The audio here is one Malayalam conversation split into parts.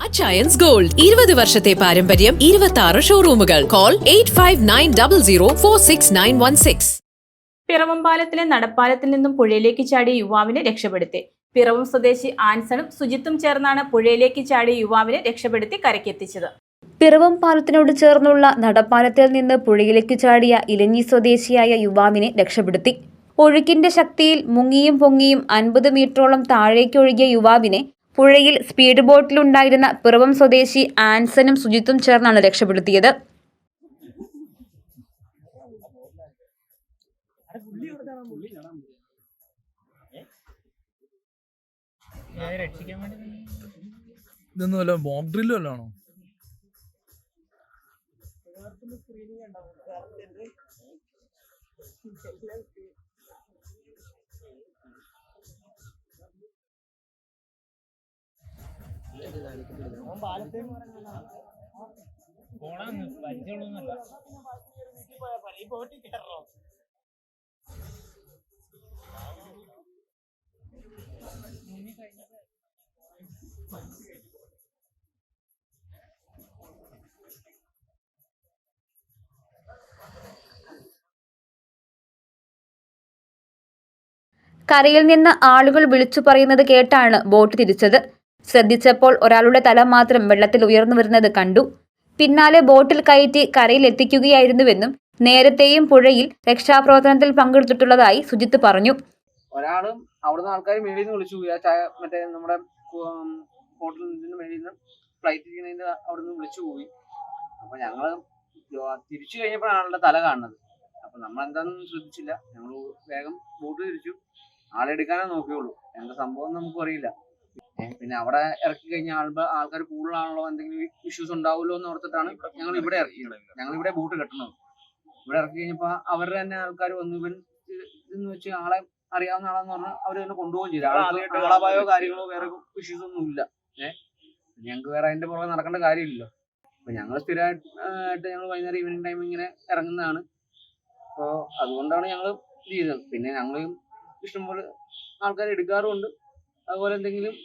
അച്ചയൻസ് ഗോൾഡ് 20 വർഷത്തെ പാരമ്പര്യം 26 ഷോറൂമുകൾ. കോൾ 8590046916. പിറവം പാലത്തിലെ നടപ്പാലത്തിൽ നിന്നും പുഴയിലേക്ക് ചാടിയ യുവാവിനെ രക്ഷപ്പെടുത്തി. പിറവം സ്വദേശി ആൻസണും സുജിത്തും ചേർന്നാണ് പുഴയിലേക്ക് ചാടിയ യുവാവിനെ രക്ഷപ്പെടുത്തി കരക്കെത്തിച്ചത്. പിറവം പാലത്തിനോട് ചേർന്നുള്ള നടപ്പാലത്തിൽ നിന്ന് പുഴയിലേക്ക് ചാടിയ ഇലഞ്ഞി സ്വദേശിയായ യുവാവിനെ രക്ഷപ്പെടുത്തി. ഒഴുക്കിന്റെ ശക്തിയിൽ മുങ്ങിയും പൊങ്ങിയും 50 മീറ്ററോളം താഴേക്കൊഴുകിയ യുവാവിനെ പുഴയിൽ സ്പീഡ് ബോട്ടിലുണ്ടായിരുന്ന പിറവം സ്വദേശി ആൻസനും സുജിത്തും ചേർന്നാണ് രക്ഷപ്പെടുത്തിയത്. ഇതൊന്നും വല്ല മോക്ക് ഡ്രില്ല് വല്ലതാണോ? കരയിൽ നിന്ന് ആളുകൾ വിളിച്ചു പറയുന്നത് കേട്ടാണ് ബോട്ട് തിരിച്ചത്. ശ്രദ്ധിച്ചപ്പോൾ ഒരാളുടെ തല മാത്രം വെള്ളത്തിൽ ഉയർന്നു വരുന്നത് കണ്ടു. പിന്നാലെ ബോട്ടിൽ കയറ്റി കരയിൽ എത്തിക്കുകയായിരുന്നുവെന്നും നേരത്തെയും പുഴയിൽ രക്ഷാപ്രവർത്തനത്തിൽ പങ്കെടുത്തിട്ടുള്ളതായി സുജിത്ത് പറഞ്ഞു. ഒരാളും അവിടുന്ന് ആൾക്കാർ മേളിൽ നിന്ന് വിളിച്ചു പോയി. മറ്റേ നമ്മുടെ ഹോട്ടലിൽ നിന്ന് മേളിൽ നിന്ന് ഫ്ലൈറ്റ് ഇരിക്കുന്നതിന്റെ അവിടുന്ന് വിളിച്ചു പോയി. അപ്പൊ ഞങ്ങള് തിരിച്ചു കഴിഞ്ഞപ്പോഴാണ് ആളുടെ തല കാണുന്നത്. അപ്പൊ നമ്മൾ എന്താണെന്ന് ശ്രദ്ധിച്ചില്ല. ഞങ്ങൾ വേഗം ബോട്ട് തിരിച്ചു. ആളെടുക്കാനേ നോക്കിയുള്ളൂ. എന്താ സംഭവം നമുക്ക് അറിയില്ല. പിന്നെ അവിടെ ഇറക്കി കഴിഞ്ഞാൽ ആൾക്കാർ കൂടുതലാണല്ലോ, എന്തെങ്കിലും ഇഷ്യൂസ് ഉണ്ടാവുമല്ലോ എന്ന് ഓർത്തിട്ടാണ് ഞങ്ങൾ ഇവിടെ ഇറക്കിയത്. ഞങ്ങൾ ഇവിടെ ബോട്ട് കെട്ടണത്. ഇവിടെ ഇറക്കി കഴിഞ്ഞപ്പോ അവരുടെ തന്നെ ആൾക്കാർ വന്നു. ഇവൻ ഇതെന്ന് വെച്ച് ആളെ അറിയാവുന്ന ആളെന്ന് പറഞ്ഞാൽ അവർ തന്നെ കൊണ്ടുപോകുകയും ചെയ്തു. ആളപായോ കാര്യങ്ങളോ വേറെ ഇഷ്യൂസ് ഒന്നും ഇല്ല. ഞങ്ങൾക്ക് വേറെ അതിന്റെ പുറകെ നടക്കേണ്ട കാര്യമില്ലല്ലോ. അപ്പൊ ഞങ്ങൾ സ്ഥിരമായിട്ട് ഞങ്ങൾ വൈകുന്നേരം ഈവനിങ് ടൈം ഇങ്ങനെ ഇറങ്ങുന്നതാണ്. അപ്പോൾ അതുകൊണ്ടാണ് ഞങ്ങൾ ഇത് ചെയ്തത്. പിന്നെ ഞങ്ങൾ ഇഷ്ടംപോലെ ആൾക്കാരെ എടുക്കാറുമുണ്ട്. അതുപോലെ എന്തെങ്കിലും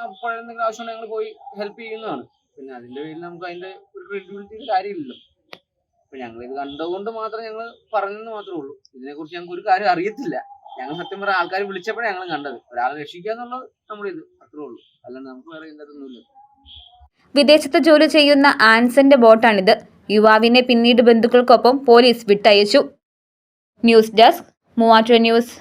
അപ്പോഴെന്തെങ്കിലും ആവശ്യമുണ്ടെങ്കിൽ ഞങ്ങൾ പോയി ഹെൽപ്പ് ചെയ്യുന്നതാണ്. പിന്നെ അതിന്റെ പേരിൽ നമുക്ക് അതിന്റെ ഒരു ക്രെഡിബിലിറ്റിയുടെ കാര്യമില്ലല്ലോ. അപ്പൊ ഞങ്ങൾ ഇത് കണ്ടുകൊണ്ട് മാത്രം ഞങ്ങൾ പറഞ്ഞെന്ന് മാത്രമേ ഉള്ളൂ. ഇതിനെക്കുറിച്ച് ഞങ്ങൾക്ക് ഒരു കാര്യം അറിയത്തില്ല. ഞങ്ങൾ സത്യം പറഞ്ഞ ആൾക്കാർ വിളിച്ചപ്പോഴാണ് ഞങ്ങൾ കണ്ടത്. ഒരാളെ രക്ഷിക്കുക എന്നുള്ളത് നമ്മളിത് അത്രേ ഉള്ളൂ. അല്ലാണ്ട് നമുക്ക് വേറെ ഇതിനകത്തൊന്നുമില്ല. വിദേശത്ത് ജോലി ചെയ്യുന്ന ആൻസന്റെ ബോട്ടാണിത്. യുവാവിനെ പിന്നീട് ബന്ധുക്കൾക്കൊപ്പം പോലീസ് വിട്ടയച്ചു. News desk Muvattupuzha news.